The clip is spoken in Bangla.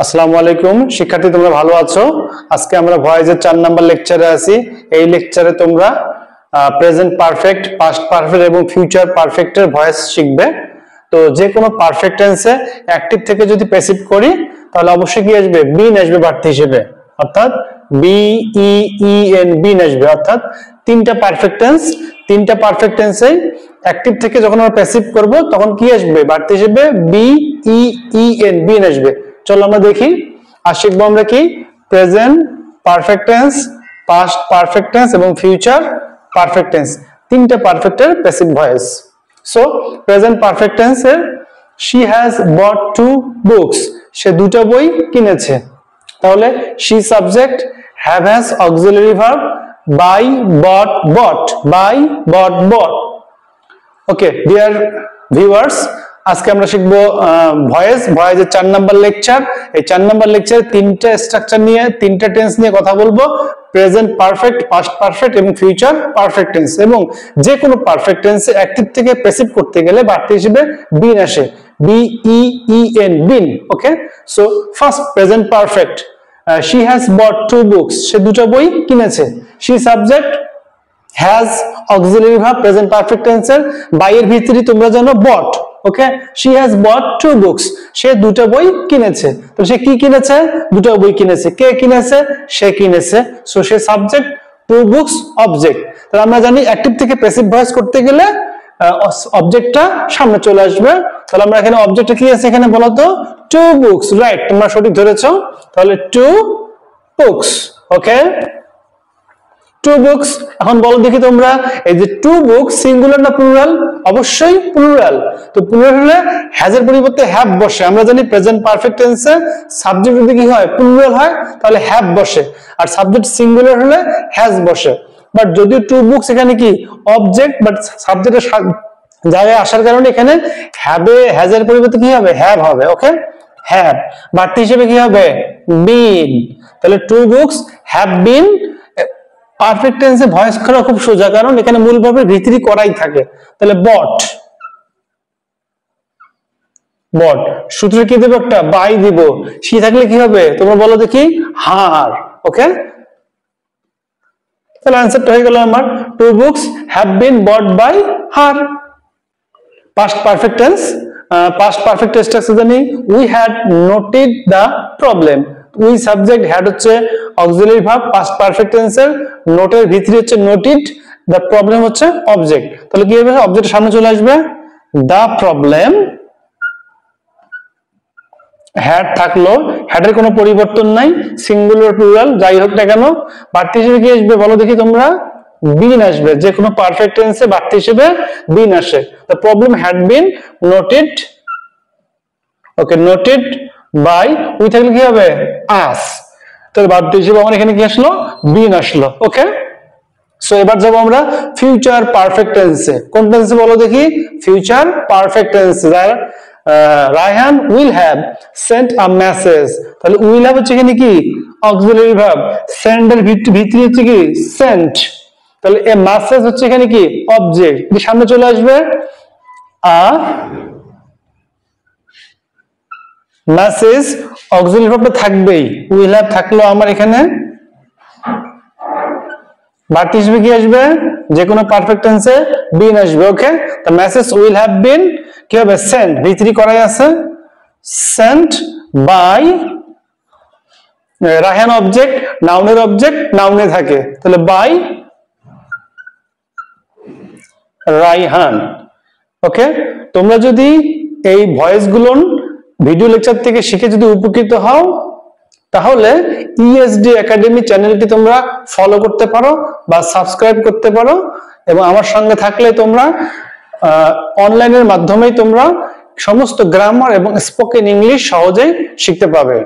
আসসালামু আলাইকুম শিক্ষার্থী, তোমরা ভালো আছো? আজকে আমরা ভয়েসের 4 নাম্বার লেকচারে আছি। এই লেকচারে তোমরা প্রেজেন্ট পারফেক্ট, পাস্ট পারফেক্ট এবং ফিউচার পারফেক্টের ভয়েস শিখবে। তো যে কোনো পারফেক্ট টেন্সে অ্যাক্টিভ থেকে যদি প্যাসিভ করি তাহলে অবশ্যই কি আসবে? বিন আসবে বাড়তি হিসেবে, অর্থাৎ বি ই ই এন বিন আসবে। অর্থাৎ তিনটা পারফেক্ট টেন্সে অ্যাক্টিভ থেকে যখন আমরা প্যাসিভ করব তখন কি আসবে? বাড়তি হিসেবে বি ই ই এন বিন আসবে। চলো আমরা দেখি। আর শিখবো আমরা কি? Present perfect tense, past perfect tense এবং ফিউচার পারফেক্ট টেন্স, তিনটা পারফেক্টের passive voice. So present perfect টেন্সের she has bought 2 books, সে দুটো বই কিনেছে। তাহলে she subject, have has auxiliary verb, buy bought bought, buy bought bought। Okay dear viewers, আজকে আমরা শিখবো ভয়েসের 4 নাম্বার লেকচার। এই 4 নাম্বার লেকচারে তিনটা স্ট্রাকচার নিয়ে, তিনটা টেন্স নিয়ে কথা বলবো: প্রেজেন্ট পারফেক্ট, পাস্ট পারফেক্ট এবং ফিউচার পারফেক্ট টেন্স। এবং যে কোনো পারফেক্ট টেন্সে অ্যাক্টিভ থেকে প্যাসিভ করতে গেলে বাড়তি হিসেবে বিন আসে, B E E N been. Okay, so first present perfect, she has bought 2 books, সে দুটো বই কিনেছে। she subject, has auxiliary verb present perfect টেন্সের বাই এর ভিতরে তোমরা জানো bought। Okay, she has bought 2 books, সে দুটো বই কিনেছে। তো সে কি কিনেছে? দুটো বই কিনেছে। কে কিনেছে? সে কিনেছে। সো সে সাবজেক্ট, 2 books অবজেক্ট। তাহলে আমরা জানি অ্যাক্টিভ থেকে প্যাসিভ ভয়েস করতে গেলে অবজেক্টটা সামনে চলে আসবে। তাহলে আমরা এখানে অবজেক্টটা কি আছে এখানে বলো তো? 2 books, রাইট, তোমরা সঠিক ধরেছো। তাহলে 2 books। ওকে, 2 books। এখন বলো দেখি তোমরা, এই যে 2 books সিঙ্গুলার না প্লুরাল? অবশ্যই প্লুরাল। তো প্লুরাল হলে হ্যাজ এর পরিবর্তে হ্যাভ বসে। আমরা জানি প্রেজেন্ট পারফেক্ট টেন্সে সাবজেক্ট যদি কি হয়? প্লুরাল হয়, তাহলে হ্যাভ বসে। আর সাবজেক্ট সিঙ্গুলার হলে হ্যাজ বসে। বাট যদিও 2 books এখানে কি অবজেক্ট, বাট সাবজেক্টের জায়গায় আসার কারণে এখানে হ্যাজ এর পরিবর্তে কি হবে? হ্যাভ হবে। ওকে, হ্যাভ বাড়তি হিসেবে কি হবে? বিন। তাহলে 2 books হ্যাভ বিন। পারফেক্ট টেন্সে ভয়েস করা খুব সোজা, কারণ এখানে মূল ভাবে ভিতরি করাই থাকে। তাহলে বট, বট সূত্রে কি দেব? একটা বাই দিব। সি থাকলে কি হবে? তোমরা বলো দেখি, হার। ওকে, তাহলে आंसरটা হয়ে গেল আমার 2 books have been bought by her। Past perfect tense, past perfect structure জানি we had noted the problem। we subject, had হচ্ছে অক্সিলারি ভার্ব পাস্ট পারফেক্ট টেন্সের, নোটের ভিতরে হচ্ছে নোটেড, the problem হচ্ছে অবজেক্ট। তাহলে কি হবে? অবজেক্টের সামনে চলে আসবে the problem। হ্যাড থাকলো, হ্যাডের কোনো পরিবর্তন নাই, সিঙ্গুলার প্লুরাল যাই হোক না কেন, বাড়তি হিসেবে কি আসবে বলো দেখি তোমরা? বিন আসবে। যে কোনো পারফেক্ট টেন্সে বাড়তি হিসেবে বিন আসে। the problem had been noted। ওকে, নোটেড বাই, উই থাকলে কি হবে? আস। তাহলে বাড়তি হিসেবে আমার এখানে কি আসলো? বিন আসলো। ওকে, সো এবার যাবো আমরা ফিউচার পারফেক্ট টেন্সে। কোন টেন্সে বলো দেখি? ফিউচার পারফেক্ট টেন্সে। Raihan will have sent a message. তাহলে উইল হ্যাভ হচ্ছে এখানে কি অক্সিলারি ভার্ব, সেন্ড এর ভিতরে হচ্ছে কি সেন্ট। তাহলে এ মেসেজ হচ্ছে এখানে কি অবজেক্ট, সামনে চলে আসবে আ মেসেজ, অক্সিলারি ভার্বটা থাকবেই। উইল হ্যাভ থাকলো আমার এখানে, বাড়তি হিসেবে কি আসবে? যে কোনো পারফেক্ট টেন্সে বিন আসবে। Okay, the message will have been কি হবে? সেন্ট, ভিতরি করাই আছে, সেন্ট বাই রায়হান অবজেক্ট, নাউনের অবজেক্ট নাউনে থাকে। তাহলে বাই রায়হান। ওকে, তোমরা যদি এই ভয়েস গুলো ভিডিও লেকচার থেকে শিখে যদি উপকৃত হও তাহলে ইএসডি একাডেমি চ্যানেলটি তোমরা ফলো করতে পারো বা সাবস্ক্রাইব করতে পারো। এবং আমার সঙ্গে থাকলে তোমরা অনলাইনের মাধ্যমেই তোমরা সমস্ত গ্রামার এবং স্পোকেন ইংলিশ সহজেই শিখতে পাবে।